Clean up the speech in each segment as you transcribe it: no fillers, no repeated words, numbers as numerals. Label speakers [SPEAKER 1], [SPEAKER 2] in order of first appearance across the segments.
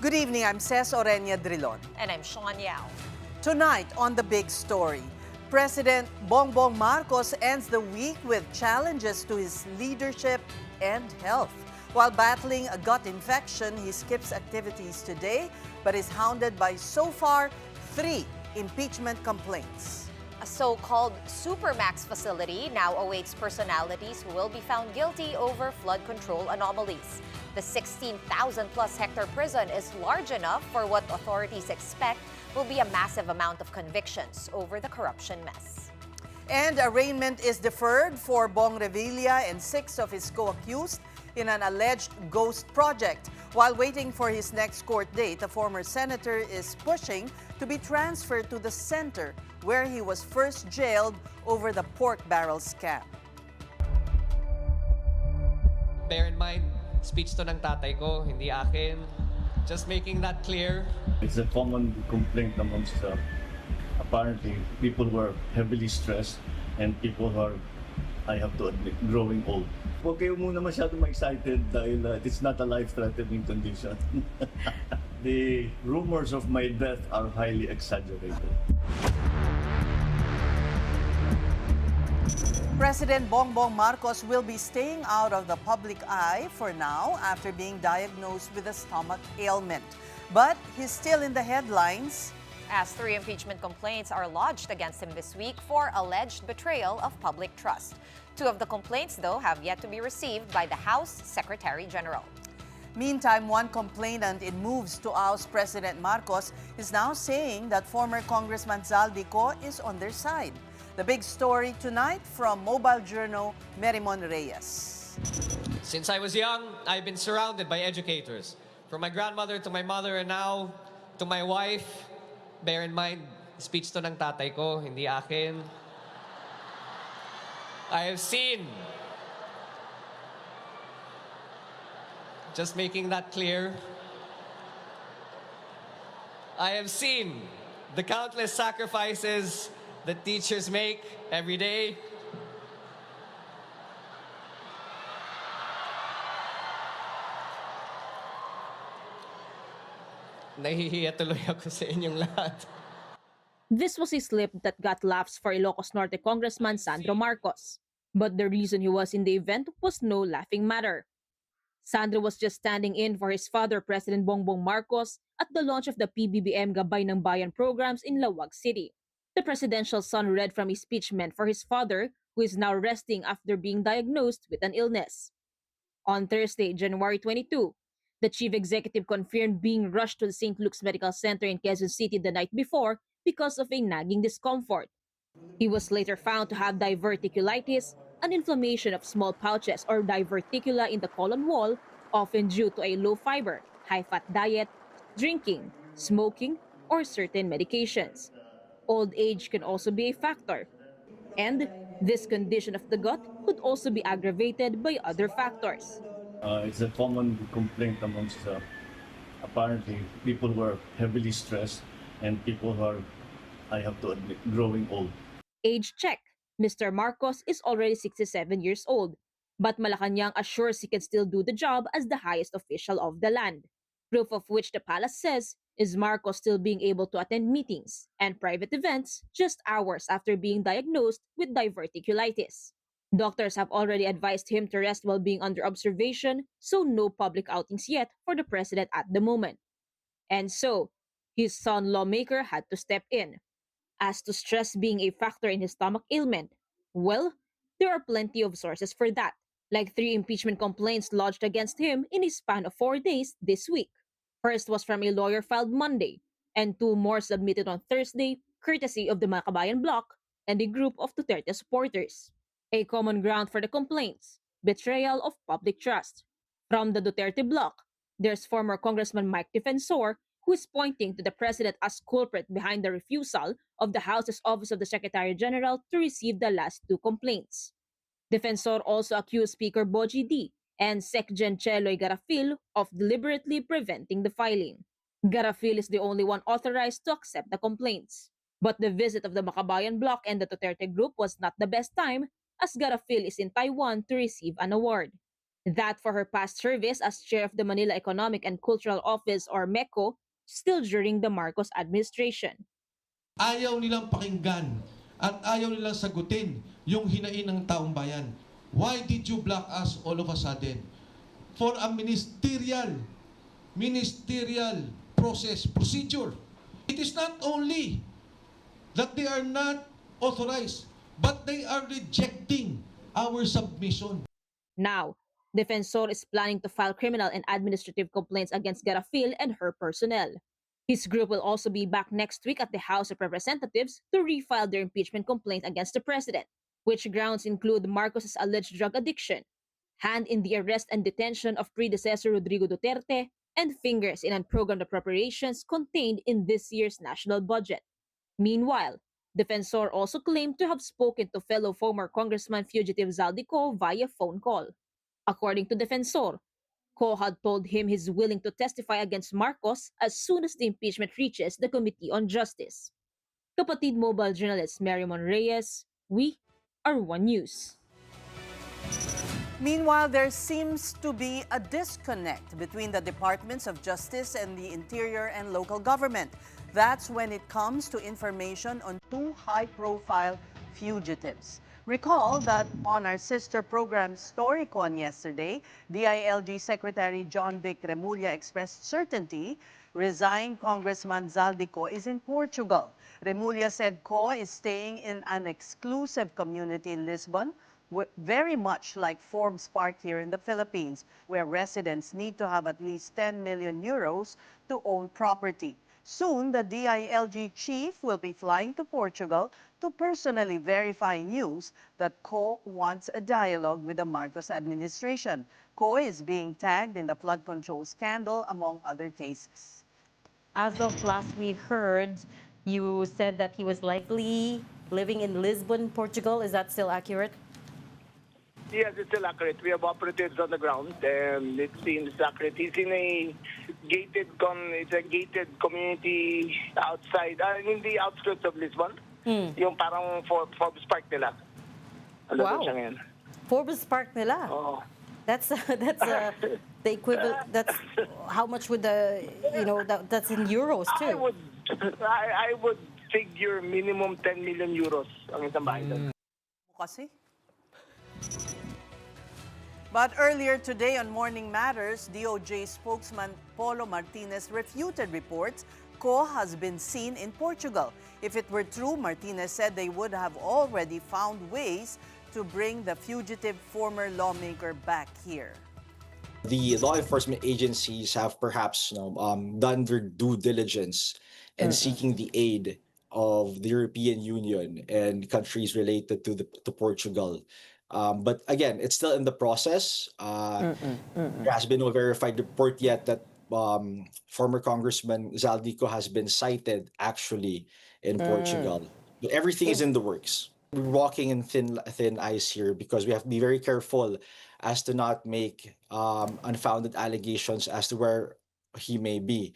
[SPEAKER 1] Good evening, I'm Ces Oreña-Drilon.
[SPEAKER 2] And I'm Shawn Yao.
[SPEAKER 1] Tonight on The Big Story, President Bongbong Marcos ends the week with challenges to his leadership and health. While battling a gut infection, he skips activities today but is hounded by so far 3 impeachment complaints.
[SPEAKER 2] A so-called Supermax facility now awaits personalities who will be found guilty over flood control anomalies. The 16,000-plus hectare prison is large enough for what authorities expect will be a massive amount of convictions over the corruption mess.
[SPEAKER 1] And arraignment is deferred for Bong Revilla and 6 of his co-accused in an alleged ghost project. While waiting for his next court date, the former senator is pushing to be transferred to the center where he was first jailed over the pork barrel scam.
[SPEAKER 3] Bear in mind, speech to ng tatay ko, hindi akin. Just making that clear.
[SPEAKER 4] It's a common complaint amongst apparently people who are heavily stressed and people who are, I have to admit, growing old. Huwag kayo muna masyadong excited dahil it's not a life-threatening condition. The rumors of my death are highly exaggerated.
[SPEAKER 1] President Bongbong Marcos will be staying out of the public eye for now after being diagnosed with a stomach ailment. But he's still in the headlines
[SPEAKER 2] as 3 impeachment complaints are lodged against him this week for alleged betrayal of public trust. 2 of the complaints, though, have yet to be received by the House Secretary General.
[SPEAKER 1] Meantime, one complainant in moves to oust President Marcos is now saying that former Congressman Zaldico is on their side. The big story tonight from Mobile Journal, Merimon Reyes.
[SPEAKER 3] Since I was young, I've been surrounded by educators. From my grandmother to my mother and now to my wife. Bear in mind, speech to ng tatay ko, hindi akin. I have seen, just making that clear, I have seen the countless sacrifices that teachers make every day. Nahihiya tuloy ako sa inyong lahat.
[SPEAKER 5] This was a slip that got laughs for Ilocos Norte Congressman Sandro Marcos. But the reason he was in the event was no laughing matter. Sandro was just standing in for his father, President Bongbong Marcos, at the launch of the PBBM Gabay ng Bayan programs in Lawag City. The presidential son read from his speech meant for his father, who is now resting after being diagnosed with an illness. On Thursday, January 22, the chief executive confirmed being rushed to the St. Luke's Medical Center in Quezon City the night before because of a nagging discomfort. He was later found to have diverticulitis, an inflammation of small pouches or diverticula in the colon wall, often due to a low-fiber, high-fat diet, drinking, smoking, or certain medications. Old age can also be a factor. And this condition of the gut could also be aggravated by other factors.
[SPEAKER 4] It's a common complaint amongst apparently people who are heavily stressed and people who are, I have to admit, growing old.
[SPEAKER 5] Age check. Mr. Marcos is already 67 years old, but Malacanang assures he can still do the job as the highest official of the land. Proof of which the palace says is Marcos still being able to attend meetings and private events just hours after being diagnosed with diverticulitis. Doctors have already advised him to rest while being under observation, so no public outings yet for the president at the moment. And so, his son lawmaker had to step in. As to stress being a factor in his stomach ailment, well, there are plenty of sources for that, like 3 impeachment complaints lodged against him in a span of 4 days this week. First was from a lawyer filed Monday, and 2 more submitted on Thursday, courtesy of the Makabayan Bloc and a group of Duterte supporters. A common ground for the complaints, betrayal of public trust. From the Duterte Bloc, there's former Congressman Mike Defensor, who is pointing to the president as culprit behind the refusal of the House's Office of the Secretary General to receive the last 2 complaints. Defensor also accused Speaker Boji D and Secgen Cheloy Garafil of deliberately preventing the filing. Garafil is the only one authorized to accept the complaints. But the visit of the Makabayan Bloc and the Duterte Group was not the best time, as Garafil is in Taiwan to receive an award. That for her past service as chair of the Manila Economic and Cultural Office or MECO, still during the Marcos administration.
[SPEAKER 6] Ayaw nilang pakinggan at ayaw nilang sagutin yung hinain ng taong bayan. Why did you block us all of a sudden? For a ministerial procedure. It is not only that they are not authorized, but they are rejecting our submission.
[SPEAKER 5] Now, Defensor is planning to file criminal and administrative complaints against Garafil and her personnel. His group will also be back next week at the House of Representatives to refile their impeachment complaint against the president, which grounds include Marcos's alleged drug addiction, hand in the arrest and detention of predecessor Rodrigo Duterte, and fingers in unprogrammed appropriations contained in this year's national budget. Meanwhile, Defensor also claimed to have spoken to fellow former Congressman Fugitive Zaldico via phone call. According to Defensor, Ko had told him he's willing to testify against Marcos as soon as the impeachment reaches the Committee on Justice. Kapatid Mobile journalist Marymon Reyes, we are One News.
[SPEAKER 1] Meanwhile, there seems to be a disconnect between the Departments of Justice and the Interior and local government. That's when it comes to information on two high-profile fugitives. Recall that on our sister program StoryCon yesterday, DILG Secretary John Vic Remulla expressed certainty resigned Congressman Zaldico is in Portugal. Remulla said Co is staying in an exclusive community in Lisbon, very much like Forbes Park here in the Philippines, where residents need to have at least 10 million euros to own property. Soon, the DILG chief will be flying to Portugal to personally verify news that Co wants a dialogue with the Marcos administration. Co is being tagged in the flood control scandal, among other cases.
[SPEAKER 7] As of last we heard, you said that he was likely living in Lisbon, Portugal. Is that still accurate?
[SPEAKER 8] Yes, it's still accurate. We have operatives on the ground, and it seems accurate. He's in a gated community outside, in the outskirts of Lisbon. Yung parang Forbes Park nila.
[SPEAKER 7] Wow.
[SPEAKER 8] Siya ngayon.
[SPEAKER 7] Forbes Park nila.
[SPEAKER 8] Oh.
[SPEAKER 7] That's the equivalent. That's how much would that's in euros too.
[SPEAKER 8] I would figure minimum 10 million euros ang isang bahay doon.
[SPEAKER 1] Kasi? But earlier today on Morning Matters, DOJ spokesman Polo Martinez refuted reports Co has been seen in Portugal. If it were true, Martinez said they would have already found ways to bring the fugitive former lawmaker back here.
[SPEAKER 9] The law enforcement agencies have perhaps done their due diligence in seeking the aid of the European Union and countries related to Portugal. But again, it's still in the process. There has been no verified report yet that former Congressman Zaldico has been cited actually in Portugal. But everything is in the works. We're walking in thin ice here because we have to be very careful as to not make unfounded allegations as to where he may be.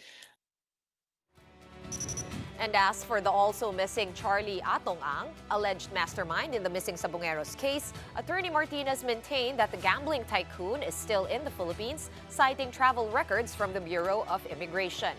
[SPEAKER 2] And as for the also missing Charlie Atong Ang, alleged mastermind in the missing Sabongeros case, Attorney Martinez maintained that the gambling tycoon is still in the Philippines, citing travel records from the Bureau of Immigration.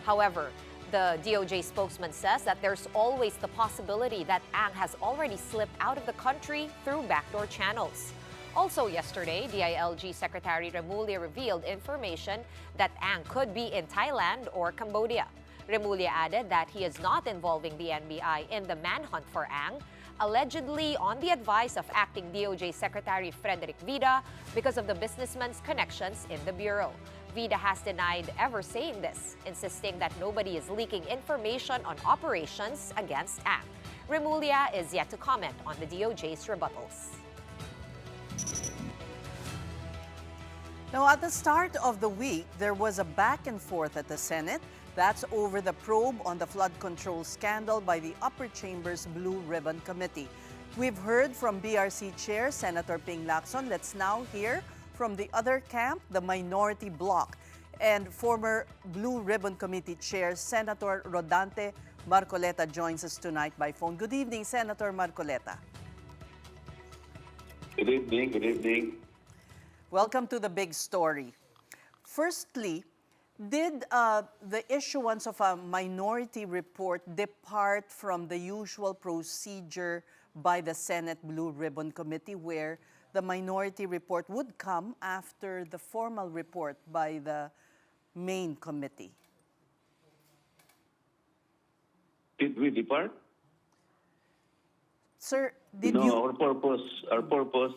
[SPEAKER 2] However, the DOJ spokesman says that there's always the possibility that Ang has already slipped out of the country through backdoor channels. Also yesterday, DILG Secretary Remulla revealed information that Ang could be in Thailand or Cambodia. Remulla added that he is not involving the NBI in the manhunt for Ang, allegedly on the advice of acting DOJ Secretary Frederick Vida because of the businessman's connections in the Bureau. Vida has denied ever saying this, insisting that nobody is leaking information on operations against Ang. Remulla is yet to comment on the DOJ's rebuttals.
[SPEAKER 1] Now, at the start of the week, there was a back and forth at the Senate. That's over the probe on the flood control scandal by the upper chamber's Blue Ribbon Committee. We've heard from BRC Chair Senator Ping Lacson. Let's now hear from the other camp, the minority bloc, and former Blue Ribbon Committee Chair Senator Rodante Marcoleta joins us tonight by phone. Good evening, Senator Marcoleta.
[SPEAKER 10] Good evening, good evening.
[SPEAKER 1] Welcome to the big story. Firstly, did the issuance of a minority report depart from the usual procedure by the Senate Blue Ribbon Committee, where the minority report would come after the formal report by the main committee?
[SPEAKER 10] Did we depart?
[SPEAKER 1] Sir, did
[SPEAKER 10] No,
[SPEAKER 1] you...
[SPEAKER 10] our purpose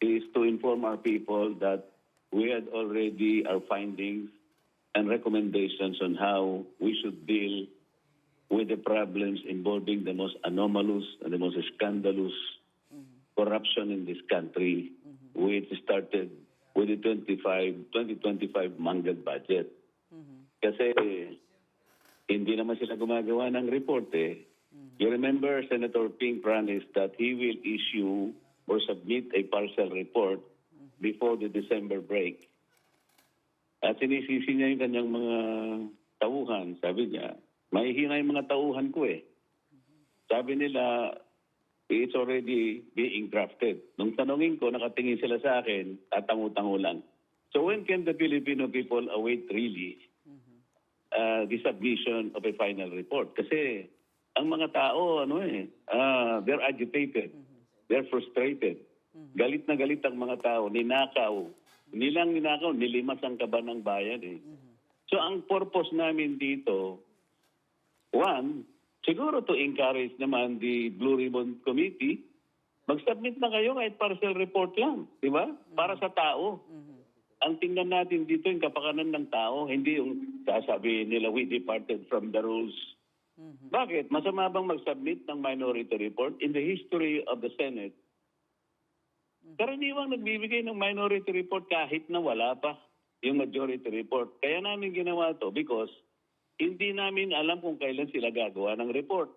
[SPEAKER 10] is to inform our people that we had already our findings and recommendations on how we should deal with the problems involving the most anomalous and the most scandalous corruption in this country, which started with the 2025 mangled budget. Kasi hindi naman sila gumagawa ng report eh. You remember Senator Ping promised that he will issue or submit a partial report before the December break. At sinisisi niya yung kanyang mga tauhan. Sabi niya, mahihina yung mga tauhan ko eh. Sabi nila, it's already being drafted. Nung tanongin ko, nakatingin sila sa akin, tatango-tango lang. So when can the Filipino people await really the submission of a final report? Kasi ang mga tao, they're agitated. They're frustrated. Galit na galit ang mga tao. Ninakaw. Nilang ninakaw, nilimas ang kaban ng bayan eh. So ang purpose namin dito, one, siguro to encourage naman the Blue Ribbon Committee, mag-submit na kayo kahit partial report lang, di ba? Para sa tao. Ang tingnan natin dito yung kapakanan ng tao, hindi yung sasabihin nila, we departed from the rules. Bakit? Masama bang mag-submit ng minority report? In the history of the Senate, karaniwang nagbibigay ng minority report kahit na wala pa yung majority report. Kaya namin ginawa to because hindi namin alam kung kailan sila gagawa ng report.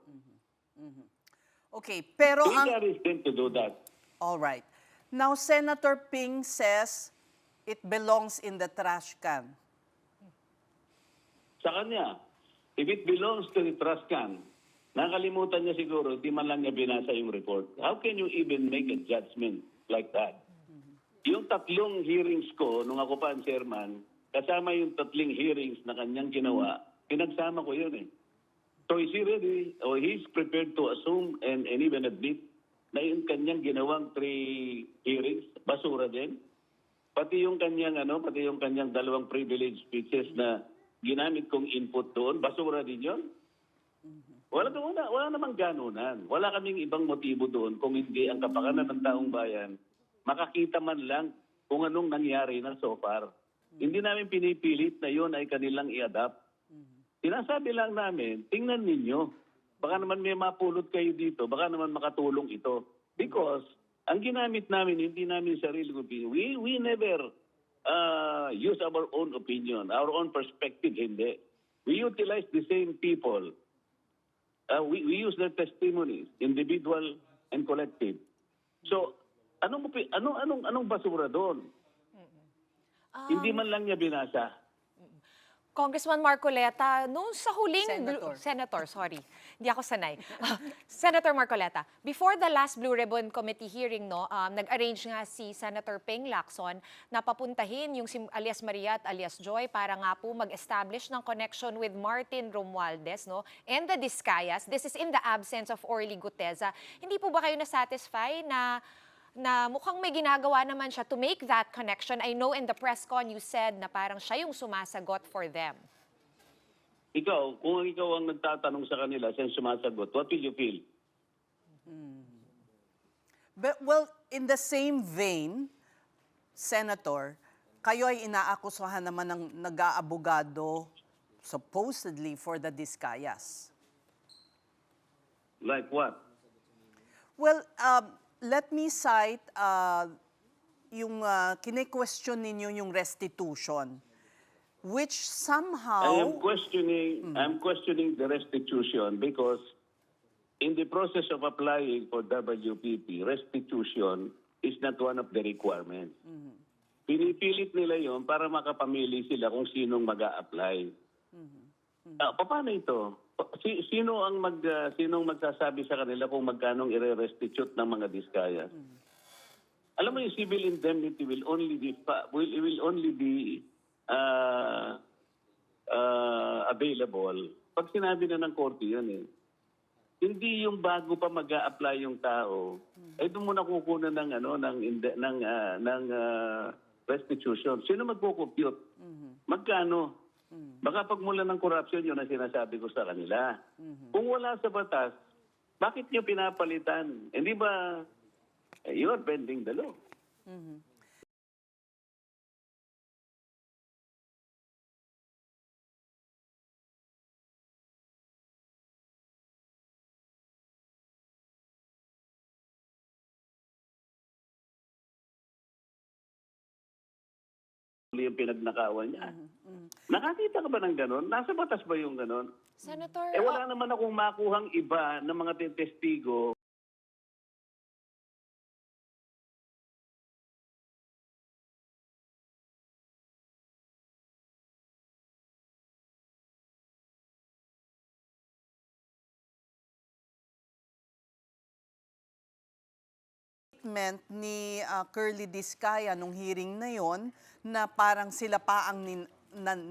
[SPEAKER 1] Okay, pero
[SPEAKER 10] We encourage them to do that.
[SPEAKER 1] All right. Now, Senator Ping says it belongs in the trash can.
[SPEAKER 10] Sa kanya, if it belongs to the trash can, nakalimutan niya siguro, di man lang niya binasa yung report. How can you even make a judgment like that? Yung tatlong hearings ko, nung ako pa ang chairman, kasama yung tatlong hearings na kanyang ginawa, pinagsama ko yun eh. So is he ready, or he's prepared to assume and even admit na yung kanyang ginawang 3 hearings, basura din? Pati yung kanyang, pati yung kanyang 2 privilege speeches na ginamit kong input doon, basura din yun? Wala namang ganunan. Wala kaming ibang motibo doon kung hindi ang kapakanan ng taong bayan makakita man lang kung anong nangyari na so far. Hindi namin pinipilit na yun ay kanilang i-adapt. Sinasabi lang namin, tingnan ninyo. Baka naman may mapulot kayo dito. Baka naman makatulong ito. Because ang ginamit namin, hindi namin sarili opinion. We never use our own opinion, our own perspective, hindi. We utilize the same people. We use their testimonies, individual and collective. So, anong basura doon? Hindi man lang niya binasa.
[SPEAKER 2] Congressman Marcoleta, noong sa huling... Senator, sorry. Hindi ako sanay. Senator Marcoleta, before the last Blue Ribbon Committee hearing, nag-arrange nga si Senator Ping Lacson na papuntahin yung si alias Maria at alias Joy para nga po mag-establish ng connection with Martin Romualdez and the Discayas. This is in the absence of Orly Guteza. Hindi po ba kayo na-satisfy na mukhang may ginagawa naman siya to make that connection? I know in the press con you said na parang siya yung sumasagot for them.
[SPEAKER 10] Ikaw, kung ikaw ang nagtatanong sa kanila, siya sumasagot, what will you feel?
[SPEAKER 1] But, well, in the same vein, Senator, kayo ay inaakusahan naman ng nag-aabogado supposedly for the Discayas.
[SPEAKER 10] Like what?
[SPEAKER 1] Well, let me cite yung kine-question ninyo yung restitution, which somehow...
[SPEAKER 10] I'm questioning the restitution because in the process of applying for WPP, restitution is not one of the requirements. Pinipilit nila yon para makapamili sila kung sinong mag-a-apply. Paano ito? Sinong magsasabi sa kanila kung magkanong i-restitute ng mga Discayas? Alam mo, yung civil indemnity will only be available pag sinabi na ng korte yun eh. Hindi yung bago pa mag-a-apply yung tao, ay doon muna kukunan ng restitution. Sino magko-compute? Magkano? Baka pagmula ng corruption yun ang sinasabi ko sa kanila. Kung wala sa batas, bakit nyo pinapalitan? Hindi ba you're bending the law? Yung pinagnakawan niya. Nakakita ka ba ng ganon? Nasa batas ba yung ganon?
[SPEAKER 2] Senator,
[SPEAKER 10] Wala naman akong makuhang iba ng mga testigo.
[SPEAKER 1] Ni Curly Discaya nung hearing na yon na parang sila pa ang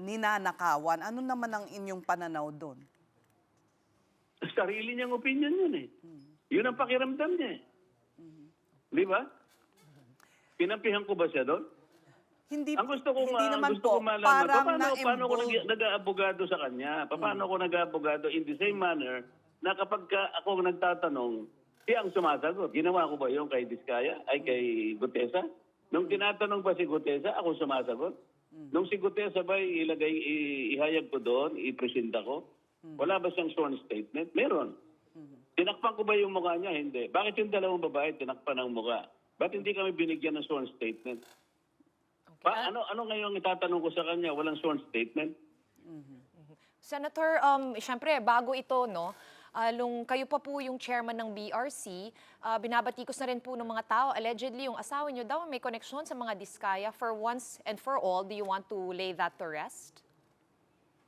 [SPEAKER 1] ninanakawan. Ano naman ang inyong pananaw doon?
[SPEAKER 10] Sarili niyang opinion yun eh. Yun ang pakiramdam niya eh. Di ba? Pinampihan ko ba siya doon?
[SPEAKER 1] Hindi,
[SPEAKER 10] Ang gusto kong
[SPEAKER 1] hindi naman
[SPEAKER 10] gusto
[SPEAKER 1] po.
[SPEAKER 10] ko malaman,
[SPEAKER 1] Parang
[SPEAKER 10] paano ko nag-aabogado sa kanya? Paano ko nag-aabogado in the same manner na kapag ako nagtatanong, siya ang sumasagot. Ginawa ko ba yung kay Diskaya? Ay kay Gutesa? Nung tinatanong ba si Gutesa, ako sumasagot? Nung si Gutesa ba ihayag ko doon, ipresenta ko? Wala ba siyang sworn statement? Meron. Tinakpan ko ba yung mukha niya? Hindi. Bakit yung dalawang babae tinakpan ang mukha? Ba't hindi kami binigyan ng sworn statement?
[SPEAKER 2] Okay.
[SPEAKER 10] Ano ngayong itatanong ko sa kanya? Walang sworn statement?
[SPEAKER 2] Senator, syempre, bago ito, no? Kayo pa po yung chairman ng BRC, binabatikos na rin po ng mga tao. Allegedly, yung asawa nyo daw may koneksyon sa mga Diskaya. For once and for all, do you want to lay that to rest?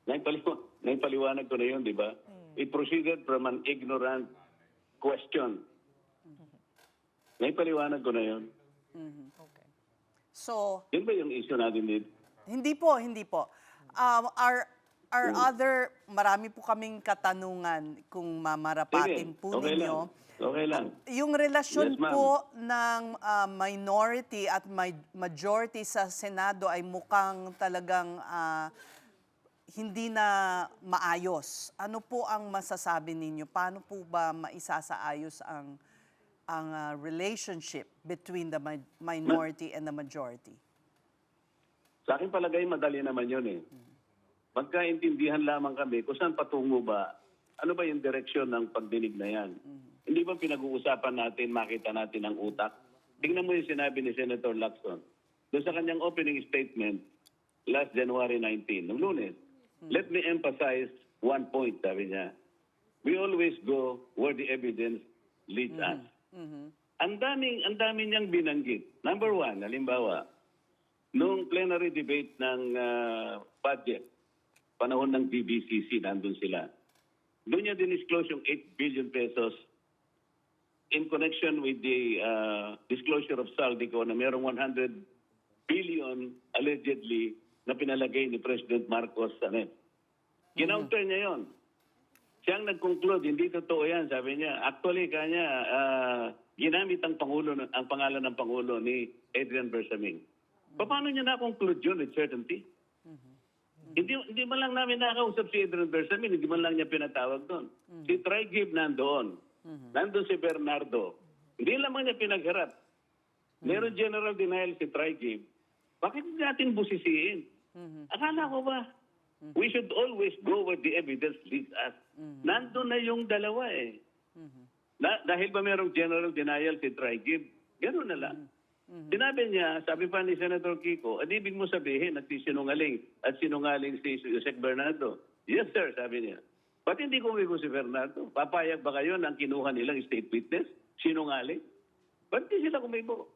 [SPEAKER 10] Naipaliwanag ko na yun, di ba? It proceeded from an ignorant question. Naipaliwanag ko na yun.
[SPEAKER 2] Okay.
[SPEAKER 1] So,
[SPEAKER 10] Yun ba yung issue natin dito?
[SPEAKER 1] hindi po. Our other, marami po kaming katanungan kung mamarapatin
[SPEAKER 10] Sige,
[SPEAKER 1] po
[SPEAKER 10] okay
[SPEAKER 1] ninyo.
[SPEAKER 10] Okay lang.
[SPEAKER 1] Yung relasyon
[SPEAKER 10] Yes, ma'am.
[SPEAKER 1] po ng minority at majority sa Senado ay mukhang talagang hindi na maayos. Ano po ang masasabi ninyo? Paano po ba maisasaayos ang relationship between the minority and the majority?
[SPEAKER 10] Sa akin palagay, madali naman yun eh. Magkaintindihan lamang kami kung saan patungo ba, ano ba yung direksyon ng pagdinig na yan. Hindi ba pinag-uusapan natin, makita natin ang utak? Tingnan mo yung sinabi ni Senator Lacson. Doon sa kanyang opening statement, last January 19, ng Lunes, let me emphasize one point, sabi niya. We always go where the evidence leads us. Ang daming niyang binanggit. Number one, halimbawa, nung plenary debate ng budget, panahon ng DBCC, nandun sila. Doon niya dinisclose yung 8 billion pesos in connection with the disclosure of Saldico na mayroong 100 billion allegedly na pinalagay ni President Marcos sa net. Ginounter niya yon. Siyang nag-conclude, hindi totoo yan, sabi niya. Actually, kanya, ginamit ang pangalan ng Pangulo ni Adrian Bersamin. Paano niya na-conclude yun with certainty? Hindi man lang namin nakausap si Adrian Bersamin, hindi man lang niya pinatawag doon. Si Trigib nandoon. Nandun si Bernardo. Hindi lamang niya pinagharap. Meron general denial si Trigib. Bakit natin busisiin? Akala ko ba, we should always go where the evidence leads us. Nandun na yung dalawa eh. Dahil ba merong general denial si Trigib? Gano'n na lang. Sinabi niya, sabi pa ni Senator Kiko, ibig mo sabihin nagsisinungaling at sinungaling si Jose Bernardo. Yes sir, sabi niya. Ba't hindi kumigo si Bernardo? Papayag ba kayo ng kinuha nilang state witness? Sinungaling? Ba't hindi sila kumigo?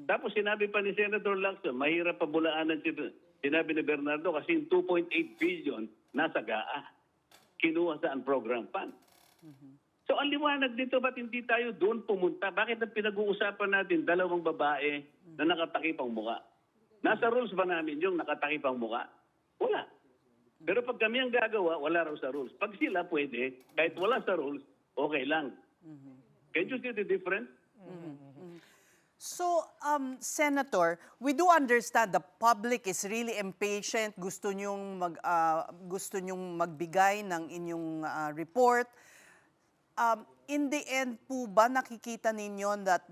[SPEAKER 10] Tapos sinabi pa ni Senator Lacson, mahirap pabulaanan sinabi ni Bernardo kasi yung 2.8 billion nasa GAA. Kinuha sa program fund. So ang liwanag dito, ba't hindi tayo doon pumunta? Bakit ang pinag-uusapan natin dalawang babae na nakatakip ang muka? Nasa rules ba namin yung nakatakip ang muka? Wala. Pero pag kami ang gagawa, wala raw sa rules. Pag sila pwede, kahit wala sa rules, okay lang. Can you see the difference?
[SPEAKER 1] So, Senator, we do understand the public is really impatient. Gusto nyong magbigay ng inyong report. In the end po ba nakikita ninyo that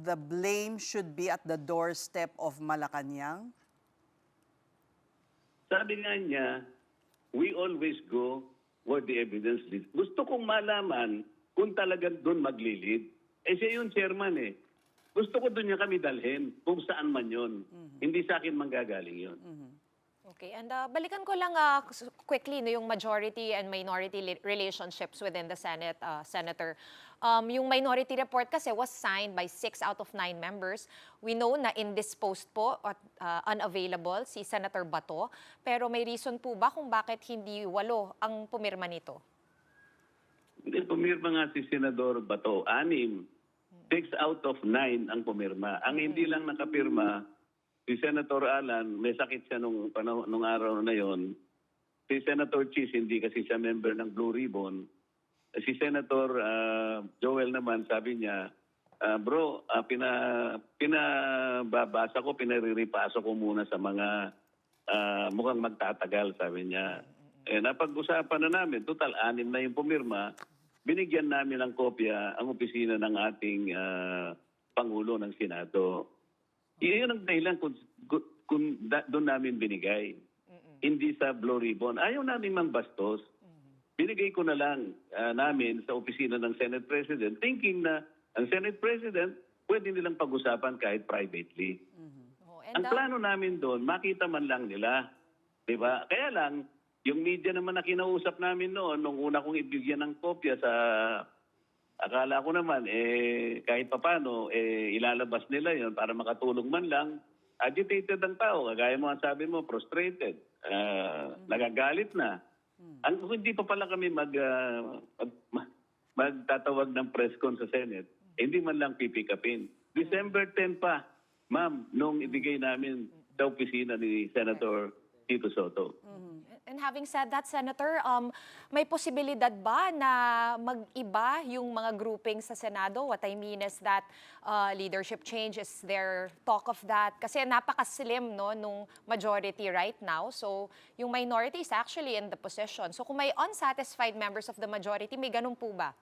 [SPEAKER 1] the blame should be at the doorstep of Malacanang?
[SPEAKER 10] Sabi nga niya, we always go where the evidence leads. Gusto kong malaman kung talagang doon maglilid. Siya yung chairman eh. Gusto ko doon niya kami dalhin kung saan man yun. Hindi sa akin manggagaling yun.
[SPEAKER 2] Okay, and balikan ko lang quickly no, yung majority and minority relationships within the Senate, Senator. Yung minority report kasi was signed by 6 out of 9 members. We know na indisposed po at unavailable si Senator Bato. Pero may reason po ba kung bakit hindi 8 ang pumirma nito?
[SPEAKER 10] Hindi, pumirma nga si Senador Bato. 6 out of 9 ang pumirma. Ang hindi lang nakapirma, si Senator Alan, may sakit siya nung araw na yon. Si Senator Cheese, hindi kasi siya member ng Blue Ribbon. Si Senator Joel naman, sabi niya, bro, pinababasa ko, pinariripaso ko muna sa mga mukhang magtatagal, sabi niya. Napag-usapan na namin, total 6 na yung pumirma, binigyan namin ng kopya ang opisina ng ating Pangulo ng Senado. Iyon ang dahilan kung doon namin binigay. Hindi sa Blue Ribbon. Ayaw namin mangbastos. Binigay ko na lang namin sa opisina ng Senate President thinking na ang Senate President pwede nilang pag-usapan kahit privately. Ang plano namin doon, makita man lang nila. Diba? Kaya lang, yung media naman na kinausap namin noon, nung una kong ibigyan ng kopya sa... Akala ko naman, kahit papano, ilalabas nila yon para makatulong man lang. Agitated ang tao, kagaya mo ang sabi mo, frustrated, nagagalit na. Kung hindi pa pala kami magtatawag ng press con sa Senate, hindi man lang pipikapin. December 10 pa, ma'am, nung ibigay namin sa opisina ni Senator Tito Soto.
[SPEAKER 2] And having said that, Senator, may posibilidad ba na mag-iba yung mga grouping sa Senado? What I mean is that leadership change, is there talk of that? Kasi napaka-slim no, nung majority right now. So yung minority is actually in the position. So kung may unsatisfied members of the majority, may ganun po ba?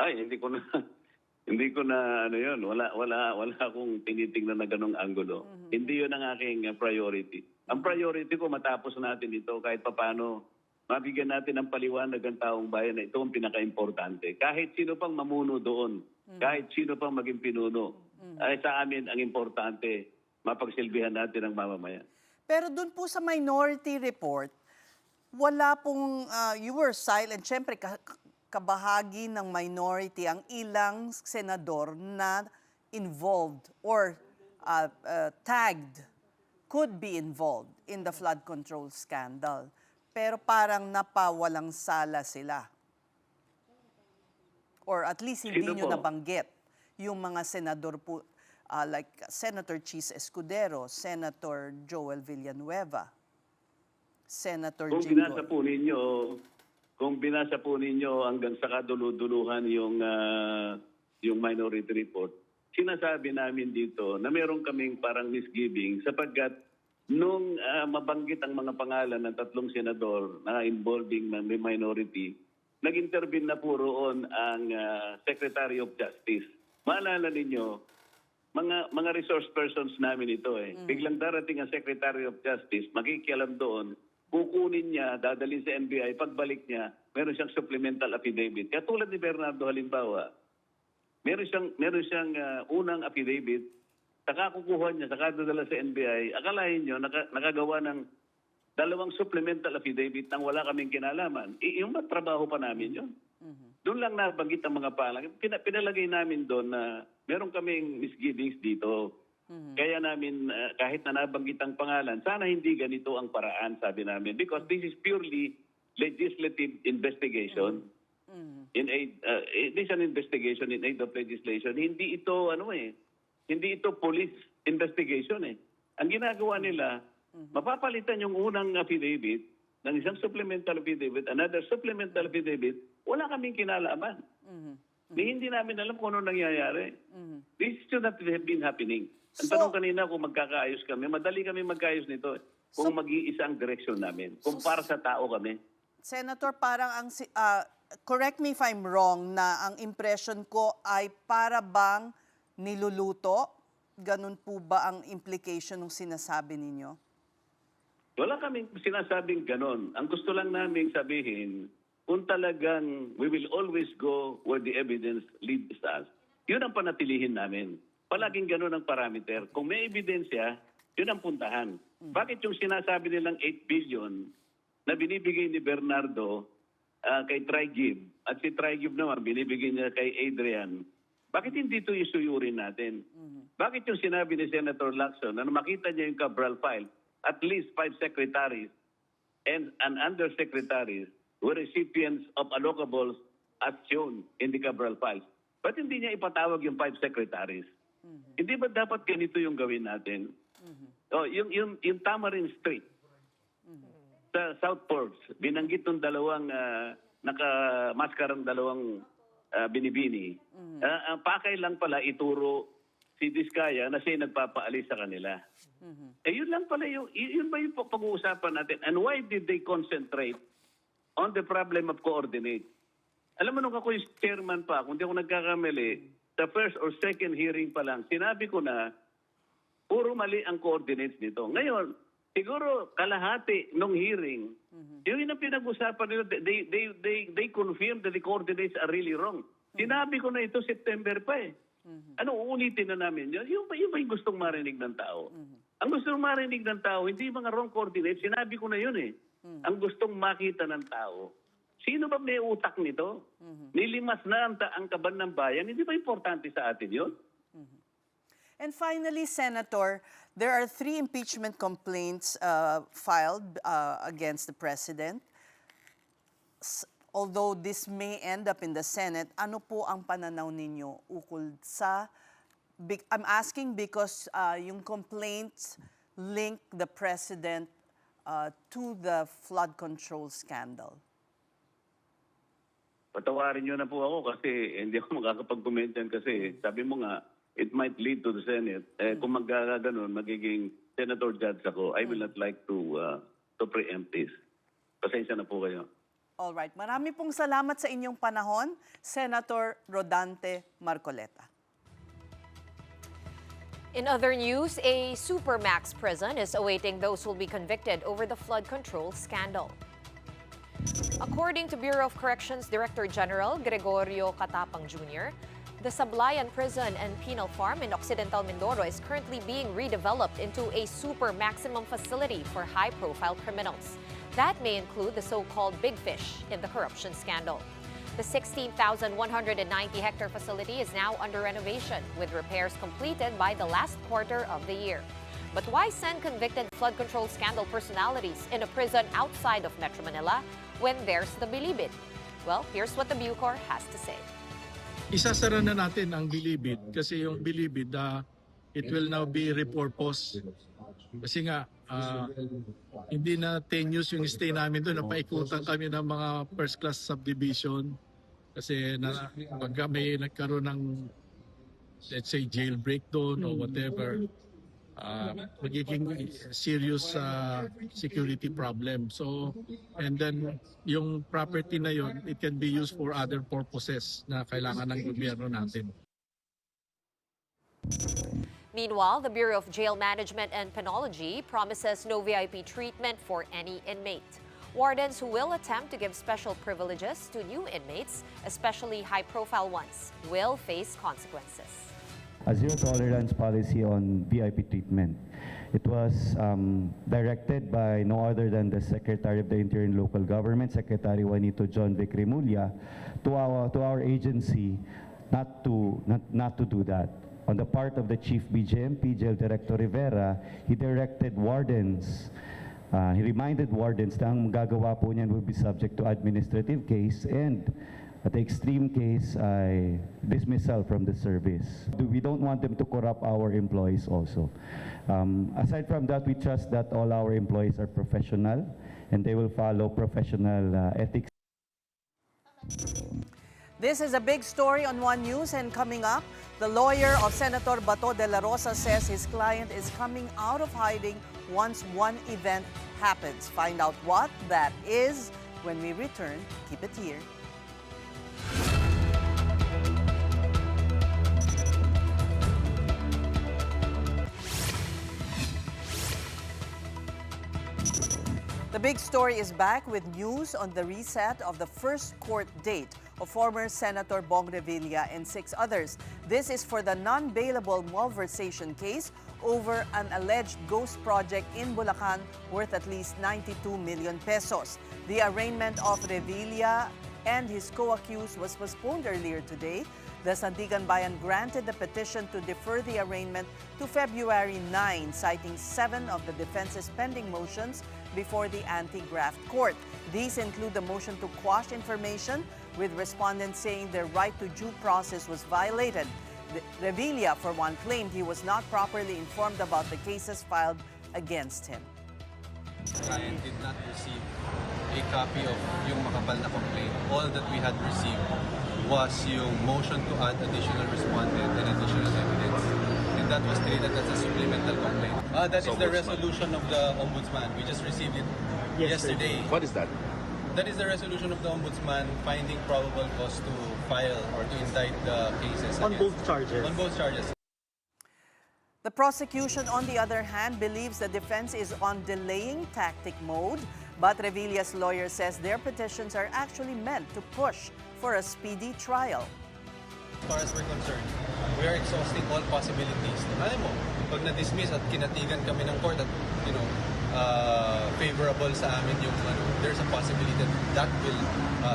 [SPEAKER 10] Ay, hindi ko na ano yun. Wala akong tinitingnan na ganung anggulo. Hindi yun ang aking priority. Ang priority ko, matapos natin ito kahit papano, mabigyan natin ng paliwanag ang taong bayan na ito ang pinaka-importante. Kahit sino pang mamuno doon, kahit sino pang maging pinuno, ay sa amin ang importante, mapagsilbihan natin ang mamamayan.
[SPEAKER 1] Pero dun po sa minority report, wala pong, you were silent. Siyempre, kabahagi ng minority ang ilang senador na involved or tagged, could be involved in the flood control scandal. Pero parang napawalang sala sila. Or at least hindi nyo nabanggit yung mga senador po, like Senator Cheese Escudero, Senator Joel Villanueva, Senator Jingo.
[SPEAKER 10] Kung binasa po ninyo hanggang sa kaduluduluhan yung minority report, sinasabi namin dito na meron kaming parang misgiving sapagkat nung mabanggit ang mga pangalan ng 3 senador na involving ng minority, nag-intervene na po roon ang Secretary of Justice. Maalala ninyo, mga resource persons namin ito Biglang darating ang Secretary of Justice, makikialam doon, kukunin niya, dadalhin sa NBI, pagbalik niya, meron siyang supplemental affidavit. Kaya tulad ni Bernardo halimbawa, meron siyang unang affidavit, saka kukuha niya, saka dadala sa NBI, akalain niyo, nakagawa ng 2 supplemental affidavit nang wala kaming kinalaman. Yung trabaho pa namin yun. Doon lang nabanggit ang mga palang. Pinalagay namin doon na meron kaming misgivings dito. Kaya namin, kahit na nabanggit ang pangalan, sana hindi ganito ang paraan, sabi namin. Because this is purely legislative investigation. It is an investigation in aid of legislation. Hindi ito hindi ito police investigation eh. Ang ginagawa nila, mapapalitan yung unang affidavit ng isang supplemental affidavit, another supplemental affidavit, wala kaming kinalaman. Hindi namin alam kung ano nangyayari. This should not have been happening. Ang tanong kanina kung magkakaayos kami, madali kami magkaayos nito. Kung mag-iisa ang direksyon namin. Kung para sa tao kami.
[SPEAKER 1] Senator, parang correct me if I'm wrong, na ang impression ko ay para bang niluluto? Ganun po ba ang implication ng sinasabi ninyo?
[SPEAKER 10] Wala kaming sinasabing ganon. Ang gusto lang namin sabihin, kung talagang we will always go where the evidence leads us, yun ang panatilihin namin. Palaging ganon ang parameter. Kung may ebidensya, yun ang puntahan. Bakit yung sinasabi nilang 8 billion na binibigay ni Bernardo kay Trigib, at si Trigib naman binibigay niya kay Adrian, bakit hindi ito isuyurin natin? Bakit yung sinabi ni Senator Lacson na makita niya yung Cabral file, at least 5 secretaries and an undersecretaries were recipients of allocables as shown in the Cabral files. Ba't hindi niya ipatawag yung 5 secretaries? Hindi ba dapat ganito yung gawin natin? Yung Tamarin Street, sa South Ports, binanggit ng dalawang nakamaskarang dalawang binibini. Ang pakay lang pala ituro si Diskaya na siya nagpapaalis sa kanila. Yun lang pala yun ba yung pag-uusapan natin? And why did they concentrate on the problem of coordinate? Alam mo, nung ako yung chairman pa, kung di ako nagkakamali, the first or second hearing pa lang, sinabi ko na puro mali ang coordinates nito. Ngayon, siguro kalahati nung hearing, yun ang pinag-usapan nila, they confirmed that the coordinates are really wrong. Sinabi ko na ito September pa eh. Uulitin na namin yun? Yung ba yung gustong marinig ng tao? Ang gustong marinig ng tao, hindi yung mga wrong coordinates, sinabi ko na yun eh. Ang gustong makita ng tao, sino ba may utak nito? Nilimas na ang kaban ng bayan, hindi ba importante sa atin yun?
[SPEAKER 1] And finally, Senator, there are 3 impeachment complaints filed against the President. Although this may end up in the Senate, ano po ang pananaw ninyo ukol sa... I'm asking because yung complaints link the President to the flood control scandal.
[SPEAKER 10] Patawarin niyo na po ako kasi hindi ako makakapag-comment yan kasi sabi mo nga, it might lead to the Senate. Kung magkakaganon, magiging Senator Judge ako, I will not like to preempt this. Pasensya na po kayo.
[SPEAKER 1] Alright, marami pong salamat sa inyong panahon, Senator Rodante Marcoleta.
[SPEAKER 2] In other news, a supermax prison is awaiting those who will be convicted over the flood control scandal. According to Bureau of Corrections Director General Gregorio Catapang Jr., the Sablayan Prison and Penal Farm in Occidental Mindoro is currently being redeveloped into a super maximum facility for high-profile criminals. That may include the so-called big fish in the corruption scandal. The 16,190-hectare facility is now under renovation, with repairs completed by the last quarter of the year. But why send convicted flood control scandal personalities in a prison outside of Metro Manila when there's the Bilibid? Well, here's what the Bucor has to say.
[SPEAKER 11] Isasara na natin ang Bilibid kasi yung Bilibid, it will now be repurposed. Kasi nga, hindi na 10 years yung stay namin doon. Napaikutan kami ng mga first class subdivision kasi pagka may nagkaroon ng, let's say, jailbreak doon or whatever, magiging serious security problem. So, and then yung property na yon, it can be used for other purposes na kailangan ng gobyerno natin.
[SPEAKER 2] Meanwhile, the Bureau of Jail Management and Penology promises no VIP treatment for any inmate. Wardens who will attempt to give special privileges to new inmates, especially high-profile ones, will face consequences.
[SPEAKER 12] A zero-tolerance policy on VIP treatment. It was directed by no other than the Secretary of the Interior and Local Government, Secretary Juanito John Vic Remulla, to our agency not to do that. On the part of the Chief BJMP, Jail Director Rivera, he directed wardens He reminded wardens na ang magagawa po niyan will be subject to administrative case and at the extreme case ay dismissal from the service. We don't want them to corrupt our employees also. Aside from that, we trust that all our employees are professional and they will follow professional ethics.
[SPEAKER 1] This is a big story on One News, and coming up, the lawyer of Senator Bato de la Rosa says his client is coming out of hiding once one event happens. Find out what that is when we return. Keep it here. The big story is back with news on the reset of the first court date of former Senator Bong Revilla and 6 others. This is for the non-bailable malversation case over an alleged ghost project in Bulacan worth at least 92 million pesos. The arraignment of Revilla and his co-accused was postponed earlier today. The Sandigan Bayan granted the petition to defer the arraignment to February 9, citing 7 of the defense's pending motions before the anti-graft court. These include the motion to quash information, with respondents saying their right to due process was violated. Revilla, for one, claimed he was not properly informed about the cases filed against him.
[SPEAKER 13] The client did not receive a copy of yung makapal na complaint. All that we had received was yung motion to add additional respondent and additional evidence. And that was treated as a supplemental complaint. That is the resolution of the Ombudsman. We just received it yesterday.
[SPEAKER 14] What is that?
[SPEAKER 13] That is the resolution of the Ombudsman finding probable cause to file or to indict the cases.
[SPEAKER 14] On both charges?
[SPEAKER 13] On both charges.
[SPEAKER 1] The prosecution, on the other hand, believes the defense is on delaying tactic mode, but Revilla's lawyer says their petitions are actually meant to push for a speedy trial.
[SPEAKER 13] As far as we're concerned, we are exhausting all possibilities. Alam mo, pag na-dismiss at kinatigan kami ng court at, favorable sa amin yung there's a possibility that that will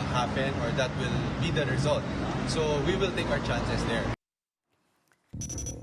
[SPEAKER 13] happen or that will be the result. So we will take our chances there.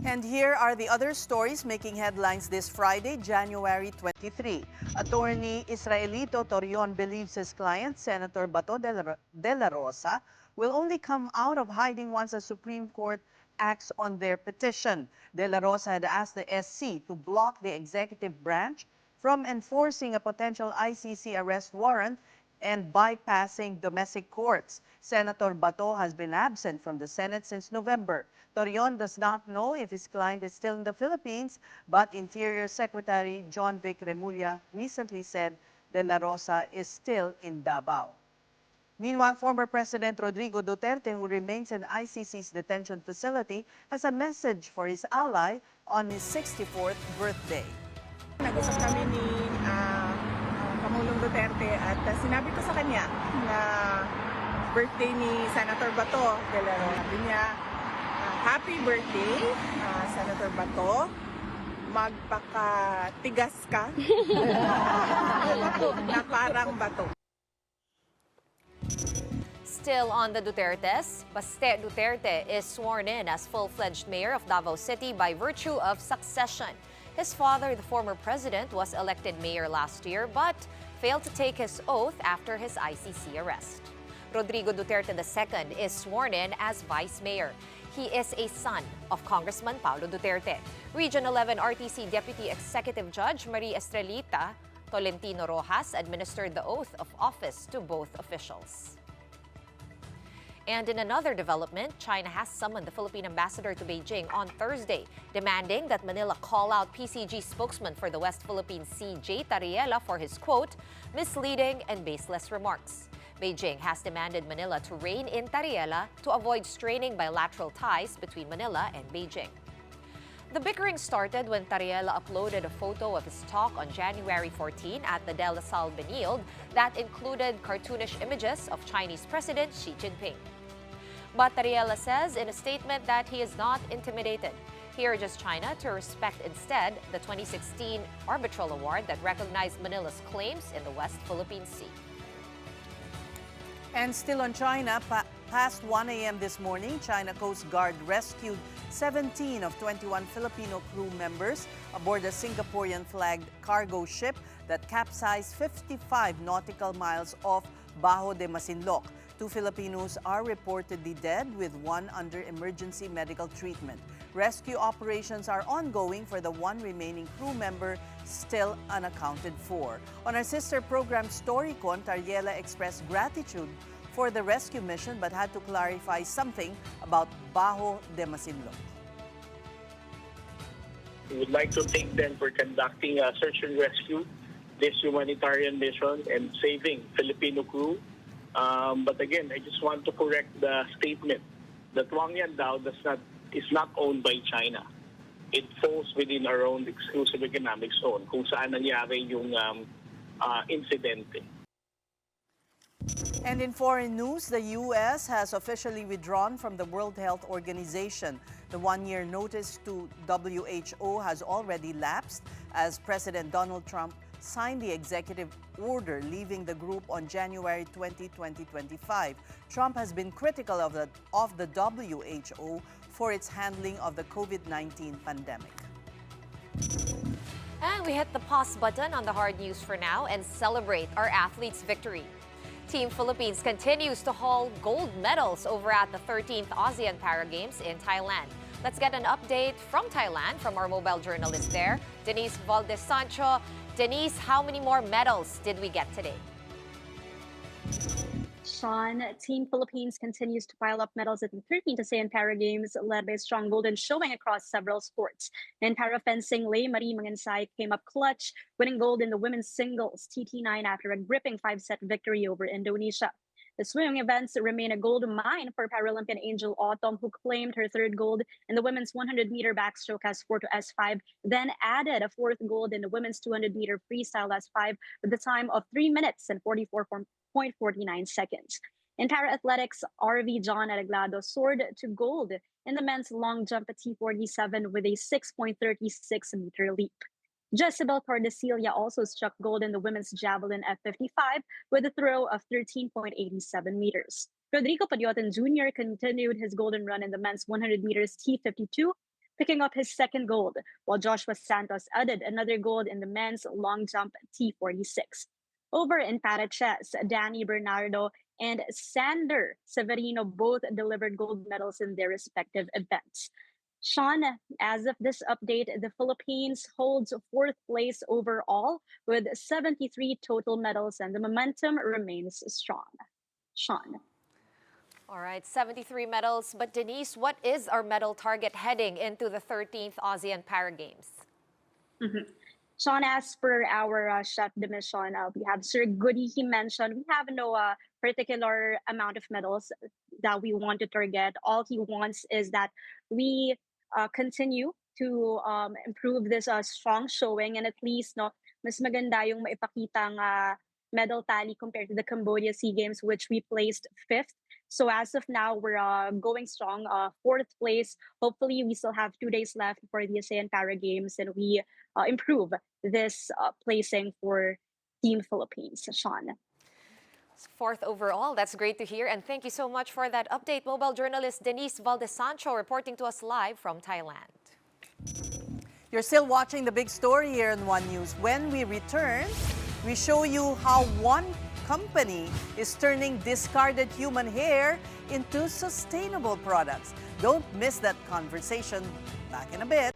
[SPEAKER 1] And here are the other stories making headlines this Friday, January 23. Attorney Israelito Torion believes his client, Senator Bato de la Rosa, will only come out of hiding once the Supreme Court acts on their petition. De la Rosa had asked the SC to block the executive branch from enforcing a potential ICC arrest warrant and bypassing domestic courts. Senator Bato has been absent from the Senate since November. Torion does not know if his client is still in the Philippines, but Interior Secretary John Vic Remulla recently said De La Rosa is still in Davao. Meanwhile, former President Rodrigo Duterte, who remains in ICC's detention facility, has a message for his ally on his 64th birthday.
[SPEAKER 15] Nag-usap kami ni Pangulong Duterte at sinabi ko sa kanya na birthday ni Senator Bato de la Rosa. Sabi niya, happy birthday, Senator Bato. Magpakatigas ka na parang bato.
[SPEAKER 2] Still on the Dutertes, Baste Duterte is sworn in as full-fledged mayor of Davao City by virtue of succession. His father, the former president, was elected mayor last year but failed to take his oath after his ICC arrest. Rodrigo Duterte II is sworn in as vice mayor. He is a son of Congressman Paulo Duterte. Region 11 RTC Deputy Executive Judge Marie Estrelita Tolentino Rojas administered the oath of office to both officials. And in another development, China has summoned the Philippine ambassador to Beijing on Thursday, demanding that Manila call out PCG spokesman for the West Philippine Sea, J. Tariela, for his, quote, misleading and baseless remarks. Beijing has demanded Manila to rein in Tariela to avoid straining bilateral ties between Manila and Beijing. The bickering started when Tariela uploaded a photo of his talk on January 14 at the De La Salle Benilde that included cartoonish images of Chinese President Xi Jinping. But Tariela says in a statement that he is not intimidated. He urges China to respect instead the 2016 arbitral award that recognized Manila's claims in the West Philippine Sea.
[SPEAKER 1] And still on China, Past 1 a.m. this morning, China Coast Guard rescued 17 of 21 Filipino crew members aboard a Singaporean-flagged cargo ship that capsized 55 nautical miles off Bajo de Masinloc. 2 Filipinos are reportedly dead, with 1 under emergency medical treatment. Rescue operations are ongoing for the 1 remaining crew member still unaccounted for. On our sister program Storycon, Tariela expressed gratitude for the rescue mission but had to clarify something about Bajo de Masinloc.
[SPEAKER 8] We would like to thank them for conducting a search and rescue, this humanitarian mission, and saving Filipino crew. But again, I just want to correct the statement that Oreña-Drilon is not owned by China. It falls within our own exclusive economic zone kung saan nangyari yung incidente.
[SPEAKER 1] And in foreign news, the U.S. has officially withdrawn from the World Health Organization. The 1-year notice to WHO has already lapsed as President Donald Trump signed the executive order leaving the group on January 20, 2025. Trump has been critical of the WHO for its handling of the COVID-19 pandemic.
[SPEAKER 2] And we hit the pause button on the hard news for now and celebrate our athletes' victory. Team Philippines continues to haul gold medals over at the 13th ASEAN Para Games in Thailand. Let's get an update from Thailand from our mobile journalist there, Denise Valdez-Sancho. Denise, how many more medals did we get today?
[SPEAKER 14] Shawn, Team Philippines continues to pile up medals at the 13th ASEAN Para Games, led by a strong golden showing across several sports. In para fencing, Lei Marie Mangansay came up clutch, winning gold in the women's singles TT9 after a gripping 5-set victory over Indonesia. The swimming events remain a gold mine for Paralympian Angel Autumn, who claimed her 3rd gold in the women's 100-meter backstroke S4 to S5, then added a 4th gold in the women's 200-meter freestyle S5 with a time of 3 minutes and 44.49 seconds. In para-athletics, RV John Arreglado soared to gold in the men's long jump at T47 with a 6.36-meter leap. Jezebel Tordesillas also struck gold in the women's javelin at 55 with a throw of 13.87 meters. Rodrigo Padiotan Jr. continued his golden run in the men's 100 meters T52, picking up his 2nd gold, while Joshua Santos added another gold in the men's long jump T46. Over in para chess, Danny Bernardo and Sander Severino both delivered gold medals in their respective events. Shawn, as of this update, the Philippines holds 4th place overall with 73 total medals, and the momentum remains strong. Shawn.
[SPEAKER 2] All right, 73 medals. But Denise, what is our medal target heading into the 13th ASEAN Para Games?
[SPEAKER 14] Shawn, as per our chef de mission, we have Sir Goody. He mentioned we have no particular amount of medals that we want to target. All he wants is that we continue to improve this strong showing, and at least mas maganda yung maipakitang medal tally compared to the Cambodia SEA Games, which we placed 5th. So as of now, we're going strong, 4th place. Hopefully, we still have 2 days left for the ASEAN Para Games, and we improve this placing for Team Philippines. Shawn.
[SPEAKER 2] 4th overall. That's great to hear. And thank you so much for that update. Mobile journalist Denise Valdez-Sancho reporting to us live from Thailand.
[SPEAKER 1] You're still watching the big story here in One News. When we return, we show you how one company is turning discarded human hair into sustainable products. Don't miss that conversation. Back in a bit.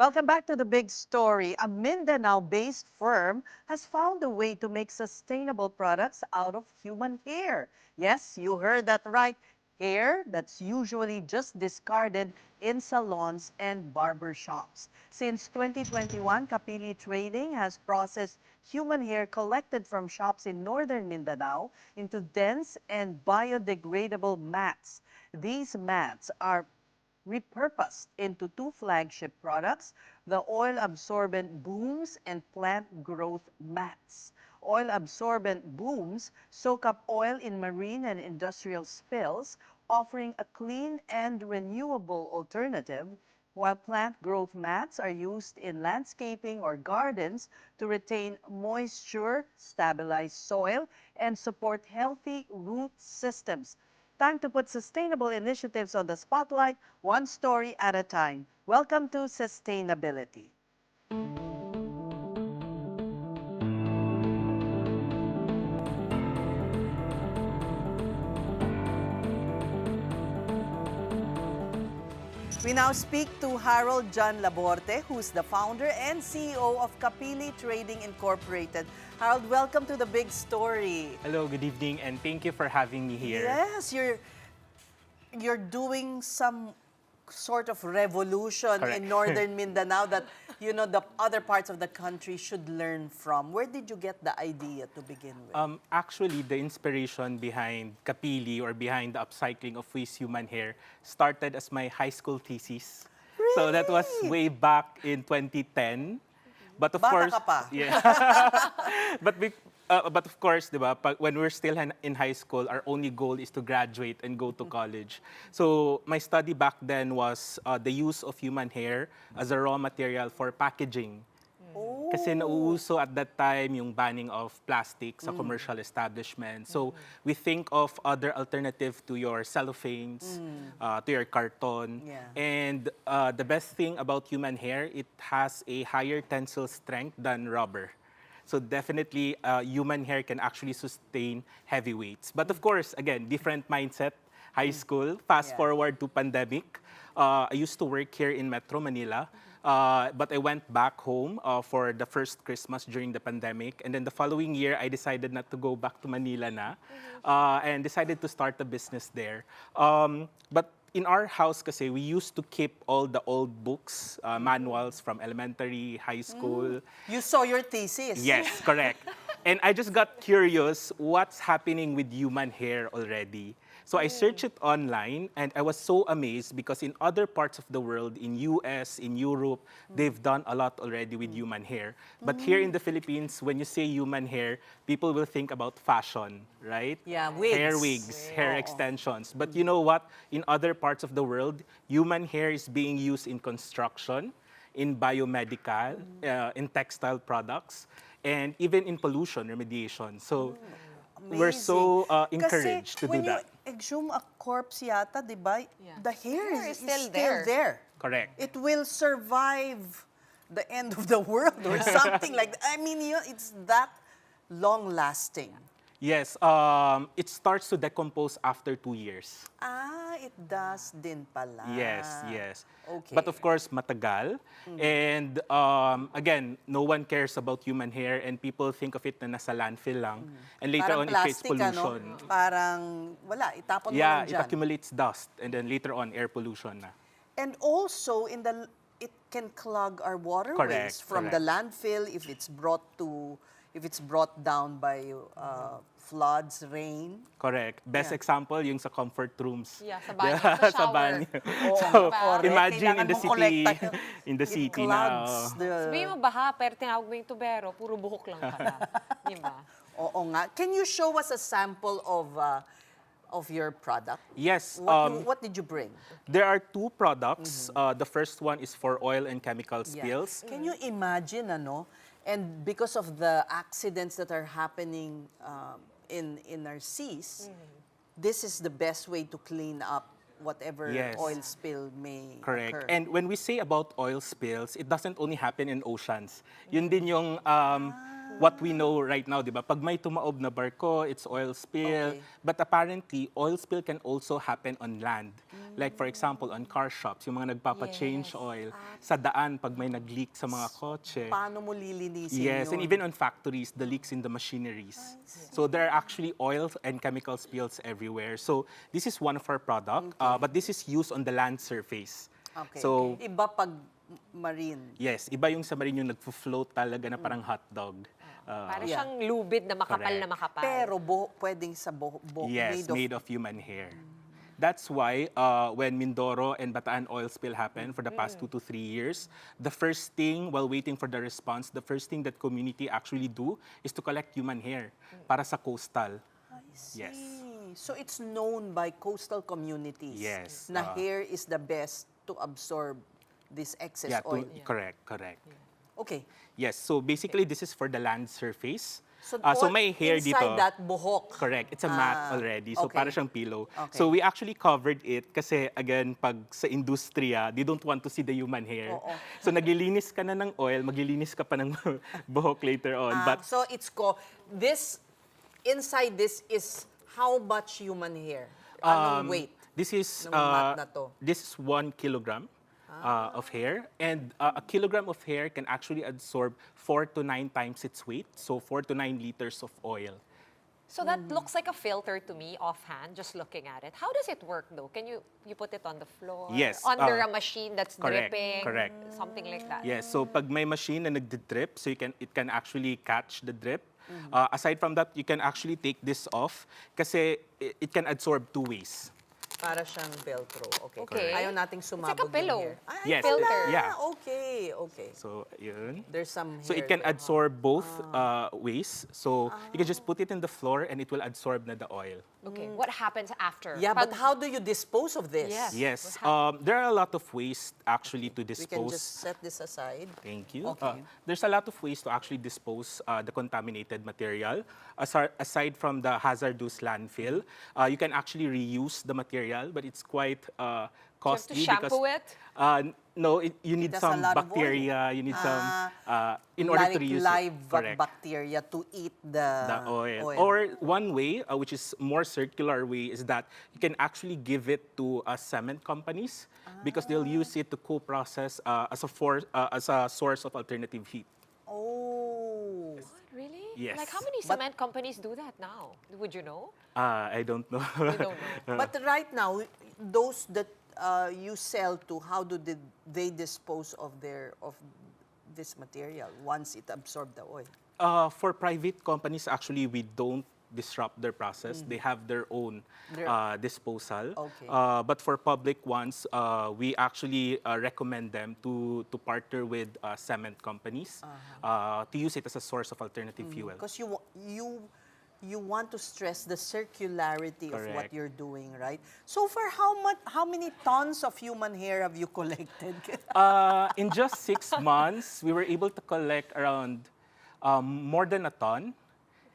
[SPEAKER 1] Welcome back to the big story. A Mindanao-based firm has found a way to make sustainable products out of human hair. Yes, you heard that right. Hair that's usually just discarded in salons and barber shops. Since 2021, Kapili Trading has processed human hair collected from shops in northern Mindanao into dense and biodegradable mats. These mats are repurposed into 2 flagship products, the oil-absorbent booms and plant growth mats. Oil-absorbent booms soak up oil in marine and industrial spills, offering a clean and renewable alternative, while plant growth mats are used in landscaping or gardens to retain moisture, stabilize soil, and support healthy root systems. Time to put sustainable initiatives on the spotlight, one story at a time. Welcome to Sustainability. We now speak to Harold John Laborte, who's the founder and CEO of Kapili Trading Incorporated. Harold, welcome to The Big Story.
[SPEAKER 16] Hello, good evening, and thank you for having me here.
[SPEAKER 1] Yes, you're doing some sort of revolution
[SPEAKER 16] Correct.
[SPEAKER 1] in northern Mindanao that, you know, the other parts of the country should learn from. Where did you get the idea to begin with?
[SPEAKER 16] Actually, the inspiration behind Kapili or behind the upcycling of waste human hair started as my high school thesis.
[SPEAKER 1] Really?
[SPEAKER 16] So that was way back in 2010. But of
[SPEAKER 1] Bata
[SPEAKER 16] course,
[SPEAKER 1] ka pa.
[SPEAKER 16] yeah. But of course, diba, when we're still in high school, our only goal is to graduate and go to college. So my study back then was the use of human hair as a raw material for packaging. Kasi nauuso at that time yung banning of plastic sa commercial establishment. So we think of other alternative to your cellophanes, to your carton.
[SPEAKER 1] Yeah.
[SPEAKER 16] And the best thing about human hair, it has a higher tensile strength than rubber. So definitely, human hair can actually sustain heavy weights. But of course, again, different mindset, high school. Fast forward to pandemic. I used to work here in Metro Manila. But I went back home for the first Christmas during the pandemic. And then the following year, I decided not to go back to Manila na. And decided to start a business there. But in our house kasi, we used to keep all the old books, manuals from elementary, high school.
[SPEAKER 1] You saw your thesis.
[SPEAKER 16] Yes, correct. And I just got curious what's happening with human hair already. So I searched it online and I was so amazed because in other parts of the world, in US, in Europe, they've done a lot already with human hair. But here in the Philippines, when you say human hair, people will think about fashion, right?
[SPEAKER 1] Yeah, wigs.
[SPEAKER 16] Hair wigs, hair extensions. But you know what? In other parts of the world, human hair is being used in construction, in biomedical, in textile products, and even in pollution remediation. So we're so encouraged to do that.
[SPEAKER 1] When you exhume a corpse yata, di ba, the hair is still there.
[SPEAKER 16] Correct.
[SPEAKER 1] It will survive the end of the world or something like that. I mean, it's that long-lasting.
[SPEAKER 16] Yes, it starts to decompose after 2 years.
[SPEAKER 1] Ah, it does din pala.
[SPEAKER 16] Yes, yes.
[SPEAKER 1] Okay.
[SPEAKER 16] But of course, matagal. And again, no one cares about human hair and people think of it na nasa landfill lang. And later
[SPEAKER 1] Parang
[SPEAKER 16] on, it creates
[SPEAKER 1] plastic,
[SPEAKER 16] pollution.
[SPEAKER 1] ano? Parang wala, itapon mo
[SPEAKER 16] Yeah,
[SPEAKER 1] lang
[SPEAKER 16] it
[SPEAKER 1] dyan.
[SPEAKER 16] accumulates dust and then later on, air pollution na.
[SPEAKER 1] And also, it can clog our waterways
[SPEAKER 16] Correct,
[SPEAKER 1] from the landfill if it's brought down by floods, rain.
[SPEAKER 16] Correct. Best example, yung sa comfort rooms.
[SPEAKER 2] Yeah, sa banyo,
[SPEAKER 16] Yeah,
[SPEAKER 2] sa
[SPEAKER 16] sa
[SPEAKER 2] shower.
[SPEAKER 16] banyo.
[SPEAKER 1] Oo,
[SPEAKER 16] So,
[SPEAKER 1] correct.
[SPEAKER 16] imagine
[SPEAKER 1] Kailangan
[SPEAKER 16] in the
[SPEAKER 1] mong
[SPEAKER 16] city,
[SPEAKER 1] kolekta yun.
[SPEAKER 16] in the
[SPEAKER 1] It
[SPEAKER 16] city na.
[SPEAKER 1] clogs
[SPEAKER 2] Sabihin mo baha, pero tinawag mo yung tubero, puro buhok lang pala. Di ba?
[SPEAKER 1] Oo nga. Can you show us a sample of your product?
[SPEAKER 16] Yes.
[SPEAKER 1] What did you bring?
[SPEAKER 16] There are 2 products. The first one is for oil and chemical spills.
[SPEAKER 1] Can you imagine, ano? And because of the accidents that are happening in our seas, this is the best way to clean up whatever
[SPEAKER 16] Yes.
[SPEAKER 1] oil spill may
[SPEAKER 16] Correct.
[SPEAKER 1] occur.
[SPEAKER 16] And when we say about oil spills, it doesn't only happen in oceans. Yun din yung what we know right now, di ba? Pag may tumaob na barko, it's oil spill.
[SPEAKER 1] Okay.
[SPEAKER 16] But apparently, oil spill can also happen on land. Like for example, on car shops, yung mga nagpapa-change oil. Sa daan, pag may nag-leak sa mga kotse.
[SPEAKER 1] Paano mo lilinisin
[SPEAKER 16] Yes, and
[SPEAKER 1] yun?
[SPEAKER 16] even on factories, the leaks in the machineries. So there are actually oil and chemical spills everywhere. So this is one of our product, but this is used on the land surface.
[SPEAKER 1] Okay.
[SPEAKER 16] So
[SPEAKER 1] Iba pag marine.
[SPEAKER 16] yes, iba yung sa marine yung nagfo-float talaga na parang hotdog.
[SPEAKER 2] Para siyang lubid na makapal
[SPEAKER 16] Correct.
[SPEAKER 2] na makapal.
[SPEAKER 1] Pero pwedeng sa
[SPEAKER 16] Yes,
[SPEAKER 1] made
[SPEAKER 16] made of human hair. That's why when Mindoro and Bataan oil spill happened for the past 2 to 3 years, the first thing, while waiting for the response, the first thing that community actually do is to collect human hair para sa coastal.
[SPEAKER 1] I see.
[SPEAKER 16] Yes.
[SPEAKER 1] So it's known by coastal communities
[SPEAKER 16] Yes,
[SPEAKER 1] na hair is the best to absorb this excess
[SPEAKER 16] Yeah,
[SPEAKER 1] oil.
[SPEAKER 16] correct.
[SPEAKER 1] Okay.
[SPEAKER 16] Yes, so basically this is for the land surface.
[SPEAKER 1] So,
[SPEAKER 16] So may hair
[SPEAKER 1] inside
[SPEAKER 16] dito.
[SPEAKER 1] that buhok.
[SPEAKER 16] Correct. It's a mat already. So
[SPEAKER 1] okay.
[SPEAKER 16] para siyang pillow.
[SPEAKER 1] Okay.
[SPEAKER 16] So we actually covered it kasi again, pag sa industriya, they don't want to see the human hair. So naglilinis ka na ng oil, maglilinis ka pa ng buhok later on. But
[SPEAKER 1] So this, inside this is how much human hair? Anong weight?
[SPEAKER 16] this is
[SPEAKER 1] ng mat na to?
[SPEAKER 16] this is 1 kilogram. Of hair, and a kilogram of hair can actually absorb 4 to 9 times its weight, so 4 to 9 liters of oil.
[SPEAKER 2] So that looks like a filter to me offhand, just looking at it. How does it work though? Can you put it on the floor?
[SPEAKER 16] Yes,
[SPEAKER 2] Under a machine that's
[SPEAKER 16] correct,
[SPEAKER 2] dripping?
[SPEAKER 16] correct.
[SPEAKER 2] Something like that?
[SPEAKER 16] Yes, so pag may machine na nagdi-drip, so it can actually catch the drip. Aside from that, you can actually take this off kasi it can absorb 2 ways.
[SPEAKER 1] Para siyang Velcro. Okay.
[SPEAKER 2] Okay.
[SPEAKER 1] Ayaw nating sumabog
[SPEAKER 2] It's like a pillow.
[SPEAKER 1] yung hair.
[SPEAKER 16] Yes,
[SPEAKER 2] filter.
[SPEAKER 16] yeah.
[SPEAKER 1] Okay.
[SPEAKER 16] So, yun.
[SPEAKER 1] There's some hair
[SPEAKER 16] So it can
[SPEAKER 1] there.
[SPEAKER 16] absorb both ways. So you can just put it in the floor and it will absorb na the oil.
[SPEAKER 2] Okay. What happens after?
[SPEAKER 1] Yeah, but how do you dispose of this?
[SPEAKER 2] Yes.
[SPEAKER 16] Yes, there are a lot of ways actually to
[SPEAKER 1] We
[SPEAKER 16] dispose.
[SPEAKER 1] can just set this aside.
[SPEAKER 16] Thank you.
[SPEAKER 1] Okay.
[SPEAKER 16] There's a lot of ways to actually dispose the contaminated material. Aside from the hazardous landfill, you can actually reuse the material, but it's quite costly.
[SPEAKER 2] shampoo
[SPEAKER 16] because,
[SPEAKER 2] it?
[SPEAKER 16] No, you need
[SPEAKER 1] has a
[SPEAKER 16] some
[SPEAKER 1] lot of oil.
[SPEAKER 16] bacteria. You need some in order
[SPEAKER 1] like
[SPEAKER 16] to reuse
[SPEAKER 1] live
[SPEAKER 16] it. Correct.
[SPEAKER 1] bacteria to eat the
[SPEAKER 16] oil. Or one way, which is more circular way, is that you can actually give it to cement companies because they'll use it to co-process as a source of alternative heat.
[SPEAKER 1] Oh.
[SPEAKER 2] Really?
[SPEAKER 16] Yes.
[SPEAKER 2] Like how many cement companies do that now? Would you know?
[SPEAKER 16] I don't know.
[SPEAKER 2] You don't know.
[SPEAKER 1] But right now, those that you sell to, how do they dispose of this material once it absorbs the oil?
[SPEAKER 16] For private companies, actually, we don't disrupt their process. They have their own disposal.
[SPEAKER 1] Okay.
[SPEAKER 16] But for public ones, we actually recommend them to partner with cement companies to use it as a source of alternative fuel.
[SPEAKER 1] Because you want to stress the circularity of what
[SPEAKER 16] Correct.
[SPEAKER 1] you're doing, right? So far, how many tons of human hair have you collected?
[SPEAKER 16] In just 6 months, we were able to collect around more than a ton.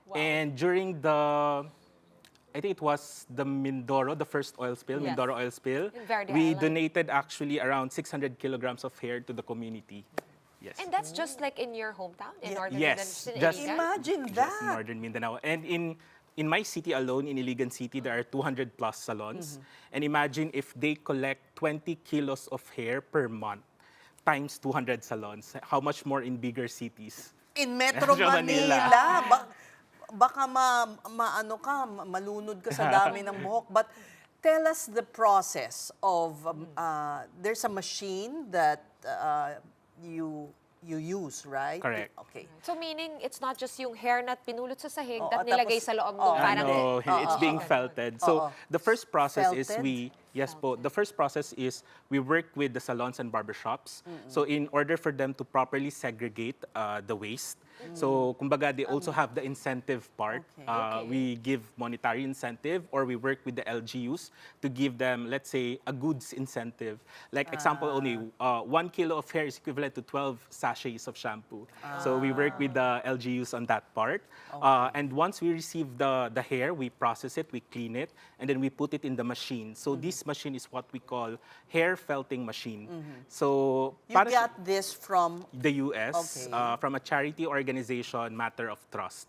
[SPEAKER 2] Wow.
[SPEAKER 16] And during I think it was the Mindoro, the first oil spill,
[SPEAKER 2] Yes.
[SPEAKER 16] Mindoro oil spill,
[SPEAKER 2] In Verde
[SPEAKER 16] we
[SPEAKER 2] Island.
[SPEAKER 16] donated actually around 600 kilograms of hair to the community. Yes.
[SPEAKER 2] And that's just like in your hometown, in Northern
[SPEAKER 16] Yes,
[SPEAKER 2] Mindanao?
[SPEAKER 16] just-
[SPEAKER 1] Imagine
[SPEAKER 16] Just in
[SPEAKER 1] that.
[SPEAKER 16] Northern Mindanao. And in my city alone, in Iligan City, there are 200 plus salons. And imagine if they collect 20 kilos of hair per month times 200 salons. How much more in bigger cities?
[SPEAKER 1] In Metro
[SPEAKER 16] Metro Manila.
[SPEAKER 1] Manila. Baka malunod ka sa dami ng buhok. But tell us the process of, there's a machine that you use, right?
[SPEAKER 16] Correct.
[SPEAKER 1] Okay.
[SPEAKER 2] So meaning, it's not just yung hair na pinulot sa sahig
[SPEAKER 1] Oo,
[SPEAKER 2] at nilagay
[SPEAKER 1] tapos-
[SPEAKER 2] sa loob
[SPEAKER 1] oo.
[SPEAKER 2] ng parang...
[SPEAKER 16] No, it's being felted. So the first process is
[SPEAKER 1] Felted?
[SPEAKER 16] the first process is we work with the salons and barbershops. So in order for them to properly segregate the waste, so kumbaga they also have the incentive part.
[SPEAKER 1] Okay.
[SPEAKER 16] We give monetary incentive or we work with the LGUs to give them, let's say, a goods incentive. Like example only, 1 kilo of hair is equivalent to 12 sachets of shampoo. So we work with the LGUs on that part. And once we receive the hair, we process it, we clean it, and then we put it in the machine. So this machine is what we call hair felting machine. So
[SPEAKER 1] You
[SPEAKER 16] para
[SPEAKER 1] got this from,
[SPEAKER 16] the US,
[SPEAKER 1] Okay.
[SPEAKER 16] from a charity organization, Matter of Trust.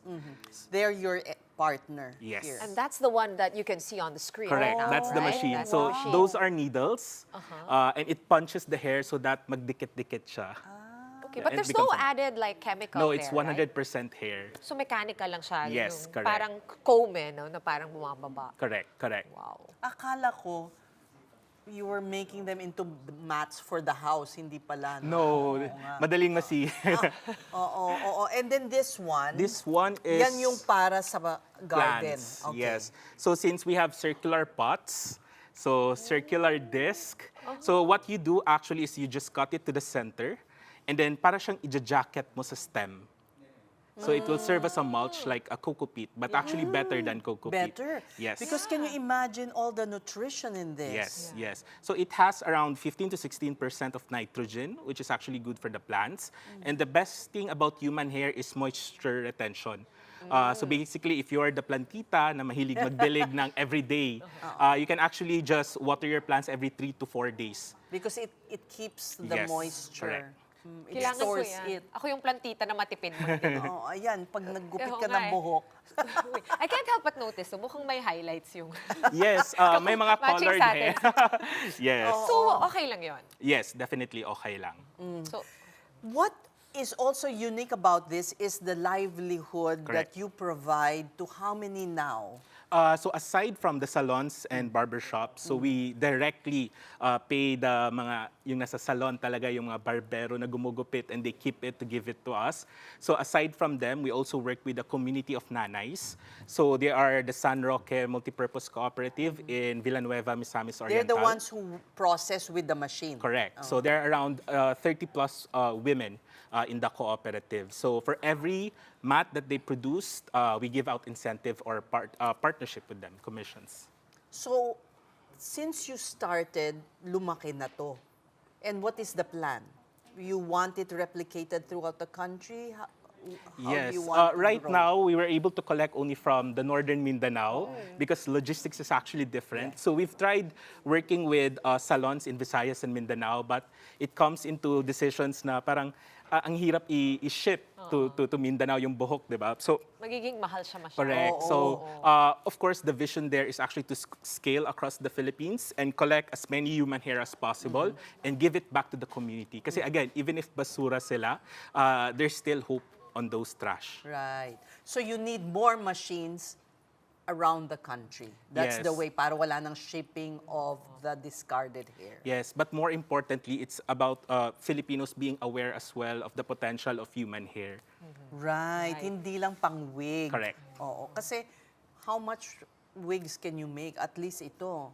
[SPEAKER 1] they're your partner
[SPEAKER 16] Yes.
[SPEAKER 1] here.
[SPEAKER 2] And that's the one that you can see on the screen.
[SPEAKER 16] Correct,
[SPEAKER 2] right now,
[SPEAKER 16] that's the
[SPEAKER 2] right?
[SPEAKER 16] machine.
[SPEAKER 2] That's
[SPEAKER 16] So
[SPEAKER 2] the machine.
[SPEAKER 16] those are needles, and it punches the hair so that magdikit-dikit siya.
[SPEAKER 2] Okay, but
[SPEAKER 16] It
[SPEAKER 2] there's no
[SPEAKER 16] becomes a-
[SPEAKER 2] added like chemical
[SPEAKER 16] No, it's
[SPEAKER 2] there, right?
[SPEAKER 16] 100% hair.
[SPEAKER 2] So mechanical lang siya.
[SPEAKER 16] Yes,
[SPEAKER 2] yung
[SPEAKER 16] correct.
[SPEAKER 2] Parang comb no? Na parang bumababa.
[SPEAKER 16] Correct, correct.
[SPEAKER 2] Wow.
[SPEAKER 1] Akala ko, you were making them into mats for the house, hindi pala.
[SPEAKER 16] No,
[SPEAKER 1] Oo nga.
[SPEAKER 16] madaling masi.
[SPEAKER 1] Oo. And then this one,
[SPEAKER 16] This one is
[SPEAKER 1] yan yung para sa garden.
[SPEAKER 16] plants.
[SPEAKER 1] Okay.
[SPEAKER 16] Yes. So since we have circular pots, So circular disc. So what you do actually is you just cut it to the center and then para siyang i-jacket mo sa stem. So it will serve as a mulch like a cocoa peat, but actually better than cocoa peat.
[SPEAKER 1] Better.
[SPEAKER 16] Yes.
[SPEAKER 1] Because can you imagine all the nutrition in this?
[SPEAKER 16] Yes, yes. So it has around 15 to 16% of nitrogen, which is actually good for the plants. And the best thing about human hair is moisture retention. So basically, if you're the plantita na mahilig magdilig ng everyday, you can actually just water your plants every 3 to 4 days.
[SPEAKER 1] Because it keeps the
[SPEAKER 16] Yes,
[SPEAKER 1] moisture.
[SPEAKER 16] correct.
[SPEAKER 1] It
[SPEAKER 2] Kailangan ko
[SPEAKER 1] stores
[SPEAKER 2] yan.
[SPEAKER 1] it.
[SPEAKER 2] Ako yung plantita na matipid mo.
[SPEAKER 1] Oo, ayan, pag naggupit
[SPEAKER 2] Oo
[SPEAKER 1] ka
[SPEAKER 2] nga
[SPEAKER 1] ng
[SPEAKER 2] eh.
[SPEAKER 1] buhok.
[SPEAKER 2] I can't help but notice, so mukhang may highlights yung...
[SPEAKER 16] Yes, may mga
[SPEAKER 2] Matching
[SPEAKER 16] colored
[SPEAKER 2] sa
[SPEAKER 16] hair.
[SPEAKER 2] atin.
[SPEAKER 16] Yes.
[SPEAKER 2] So, okay lang yon.
[SPEAKER 16] Yes, definitely okay lang.
[SPEAKER 2] So,
[SPEAKER 1] What is also unique about this is the livelihood that
[SPEAKER 16] Correct.
[SPEAKER 1] you provide to how many now?
[SPEAKER 16] So aside from the salons and barbershops, so we directly pay the mga, yung nasa salon talaga, yung mga barbero na gumugupit and they keep it to give it to us. So aside from them, we also work with the community of nanays. So they are the San Roque Multipurpose Cooperative in Villanueva, Misamis Oriental.
[SPEAKER 1] They're the ones who process with the machine.
[SPEAKER 16] Correct. So there are around 30 plus women in the cooperative. So for every mat that they produced, we give out incentive or partnership with them, commissions.
[SPEAKER 1] So, since you started, lumaki na to. And what is the plan? You want it replicated throughout the country? How
[SPEAKER 16] Yes.
[SPEAKER 1] do you want it to
[SPEAKER 16] Right
[SPEAKER 1] grow?
[SPEAKER 16] now, we were able to collect only from the northern Mindanao because logistics is actually different. So we've tried working with salons in Visayas and Mindanao, but it comes into decisions na parang ang hirap i-ship to Mindanao yung buhok, di ba? So,
[SPEAKER 2] magiging mahal siya masyado.
[SPEAKER 16] correct. So, of course, the vision there is actually to scale across the Philippines and collect as many human hair as possible and give it back to the community. Kasi again, even if basura sila, there's still hope on those trash.
[SPEAKER 1] Right. So you need more machines around the country. That's the
[SPEAKER 16] Yes.
[SPEAKER 1] way para wala nang shipping of the discarded hair.
[SPEAKER 16] Yes, but more importantly, it's about Filipinos being aware as well of the potential of human hair.
[SPEAKER 1] Right. Hindi lang pang wig.
[SPEAKER 16] Correct.
[SPEAKER 1] Oo. Kasi how much wigs can you make? At least ito.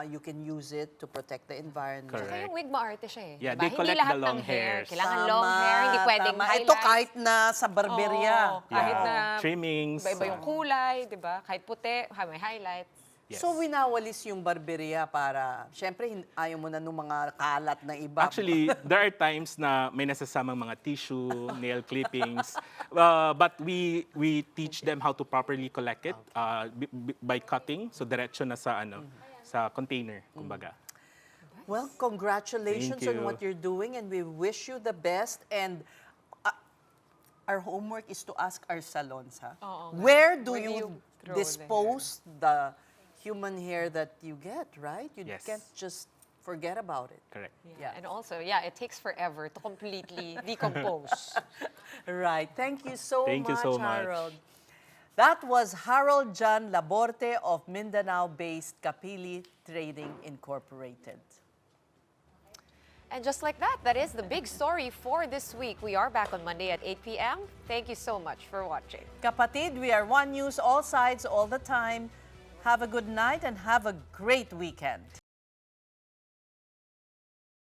[SPEAKER 1] You can use it to protect the environment.
[SPEAKER 16] Correct.
[SPEAKER 2] Kaya yung wig maarte siya eh.
[SPEAKER 16] Yeah,
[SPEAKER 2] Diba?
[SPEAKER 16] they
[SPEAKER 2] Hindi
[SPEAKER 16] collect
[SPEAKER 2] lahat
[SPEAKER 16] the long
[SPEAKER 2] ng hair.
[SPEAKER 16] hairs.
[SPEAKER 2] Kailangan long hair, hindi pwedeng
[SPEAKER 1] tama.
[SPEAKER 2] highlights.
[SPEAKER 1] Ito kahit na sa barberya.
[SPEAKER 2] Oo, kahit
[SPEAKER 16] Yeah.
[SPEAKER 2] na
[SPEAKER 16] Trimmings.
[SPEAKER 2] iba-iba yung kulay, di ba? Kahit puti, may highlights.
[SPEAKER 16] Yes.
[SPEAKER 1] So winawalis yung barberya para, syempre ayaw mo na nung mga kalat na iba.
[SPEAKER 16] Actually, there are times na may nasasamang mga tissue, nail clippings, but we teach them how to properly collect it by cutting, so diretso na sa sa container, kumbaga.
[SPEAKER 1] Well, congratulations
[SPEAKER 16] Thank
[SPEAKER 1] on
[SPEAKER 16] you.
[SPEAKER 1] what you're doing and we wish you the best. And our homework is to ask our salons, ha?
[SPEAKER 2] Oo nga.
[SPEAKER 1] Where do
[SPEAKER 2] Where do
[SPEAKER 1] you
[SPEAKER 2] you throw the
[SPEAKER 1] dispose the human hair that you get, right? You
[SPEAKER 16] Yes.
[SPEAKER 1] can't just forget about it.
[SPEAKER 16] Correct.
[SPEAKER 1] Yeah.
[SPEAKER 2] And also, it takes forever to completely decompose.
[SPEAKER 1] Right. Thank you so
[SPEAKER 16] Thank you
[SPEAKER 1] much,
[SPEAKER 16] so much.
[SPEAKER 1] Harold. That was Harold John Laborte of Mindanao-based Kapili Trading Incorporated.
[SPEAKER 2] And just like that, that is the big story for this week. We are back on Monday at 8 p.m. Thank you so much for watching.
[SPEAKER 1] Kapatid, we are One News, all sides, all the time. Have a good night and have a great weekend.